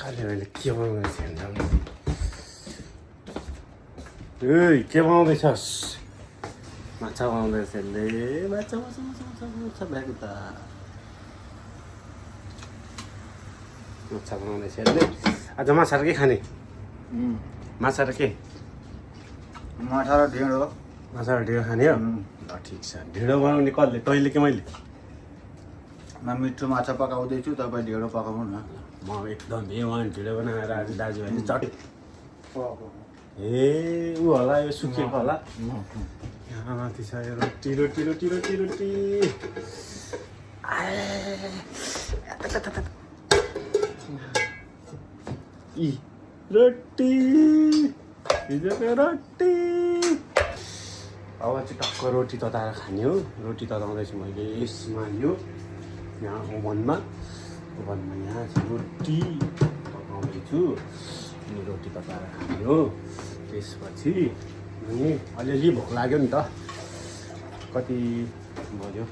मैले के बनाउँदैछ के बनाउँदैछस् माछा बनाउँदैछ यसले माछा माछा माछा माछा माछा ब्याग त माछा बनाउँदैछ यसले आज माछा र के खाने माछा र के माछा र ढिँडो माछा र ढिँडो खाने हो ल ठिक छ ढिँडो बनाउने कसले तैँले कि मैले म मिठो माछा पकाउँदैछु तपाईँ ढिँडो पकाउनु न म एकदम भेवान ढिँडो बनाएर आज दाजुभाइले चटे ए ऊ होला यो सुकेको होला यहाँ माथि छ यो रोटी रोटी रोटी रोटी रोटी यी रोटी हिजोको रोटी अब चाहिँ टक्क रोटी तताएर खाने हो रोटी तताउँदैछु मैले यसमा यो यहाँ ओभनमा यहाँ चाहिँ रोटी पकाउँदैछु अनि रोटी तताएर खाने हो त्यसपछि अनि अलिअलि भोक लाग्यो नि त कति बज्यो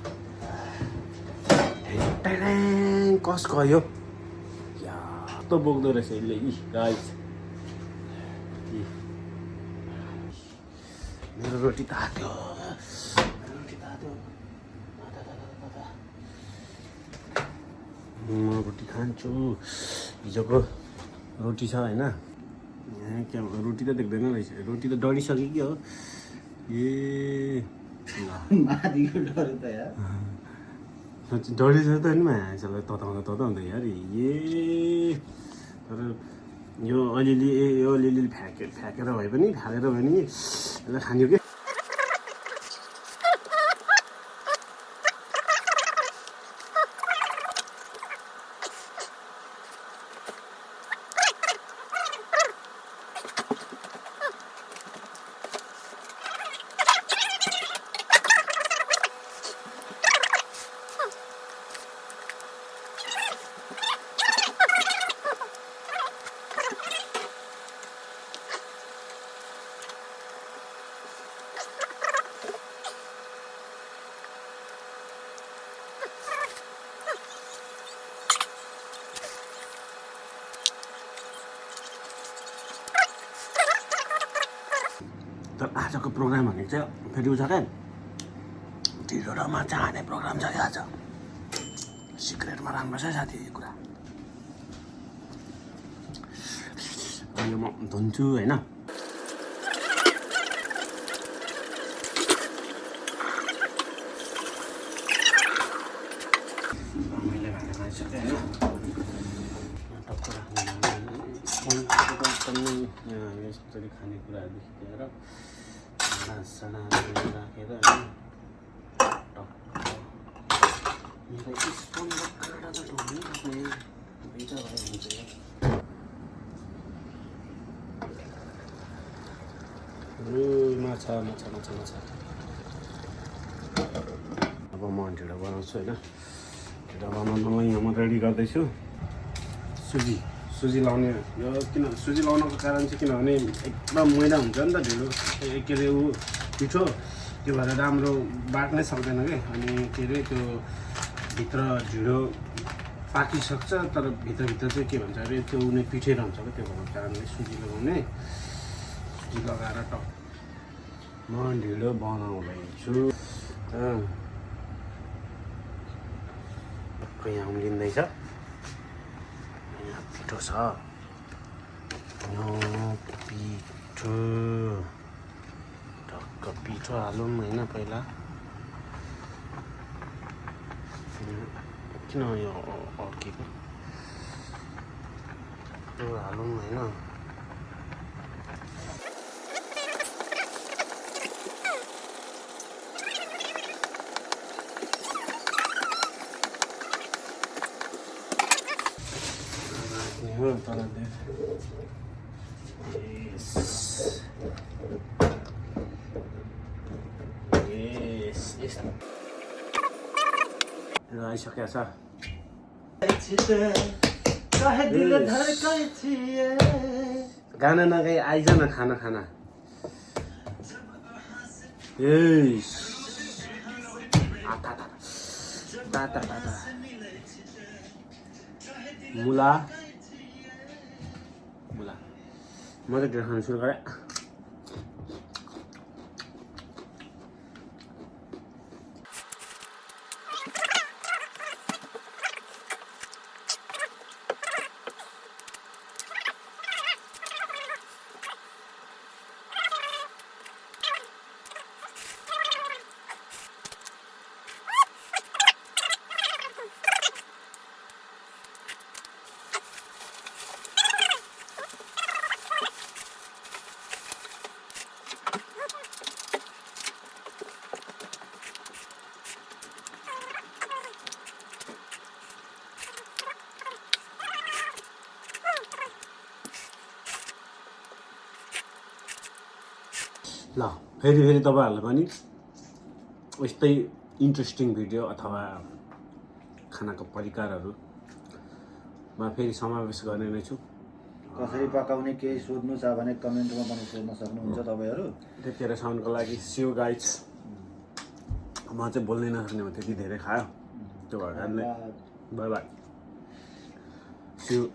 कस गयो या त बोक्दो रहेछ यसले यी गाइस मेरो रोटी तात्यो म रोटी खान्छु हिजोको रोटी छ होइन यहाँ क्या रोटी त देख्दैन रहेछ रोटी त डढिसक्यो कि हो ए डढिसक्यो त नि मान्छेलाई तताउँदा यार ए तर यो अलिअलि फ्याकेर भए पनि यसलाई खानियो कि तर आजको प्रोग्राम भनेको चाहिँ फेरि उछ क्या ढिँडो र माछा खाने प्रोग्राम छ क्या आज सिक्रेटमा राम्रो छ साथी यो कुरा यो म धुन्छु होइन मैले भाँडा मान्छेको होइन टक्क राख्नु यस्तरी खानेकुराहरूदेखि लिएर भाँडासाँडा राखेर मेरो स्पुन बक्करबाट त ढोल्नै सक्ने दुईवटा भए हुन्छ माछा माछा माछा माछा अब म ढिँडो बनाउँछु होइन ढिँडो बनाउनुलाई यहाँ म रेडी गर्दैछु सुजी लाउने यो किन सुजी लाउनुको कारण चाहिँ किनभने एकदम मैदा हुन्छ नि त ढिँडो के अरे ऊ पिठो त्यो भएर राम्रो बाट्नै सक्दैन क्या अनि के अरे त्यो भित्र ढिँडो पाकिसक्छ तर भित्रभित्र चाहिँ के भन्छ अरे त्यो उनी पिठै रहन्छ क्या त्यो भएको कारणले सुजी लगाउने सुजी लगाएर टक्क म ढिँडो बनाउँदैछु टक्क यहाँ उम्लिँदैछ पिठो छ यो पिठो टक्क पिठो हालौँ होइन पहिला किन यो अड्केको त्यो हालौँ होइन तर आइसकेको छ गाना नगाई आइज न खाना खाना मुला म चाहिँ ढेँडो खानु सुरु गरेँ। ल फेरि तपाईँहरूलाई पनि यस्तै इन्ट्रेस्टिङ भिडियो अथवा खानाको परिकारहरूमा फेरि समावेश गर्ने नै छु। कसरी पकाउने केही सोध्नु छ भने कमेन्टमा पनि सोध्न सक्नुहुन्छ तपाईँहरू। त्यतिखेरसम्मको लागि सिउ गाइड्स। म चाहिँ बोल्नै नसक्ने हो, त्यति धेरै खायो त्यो भएर बाई बाई सिउ।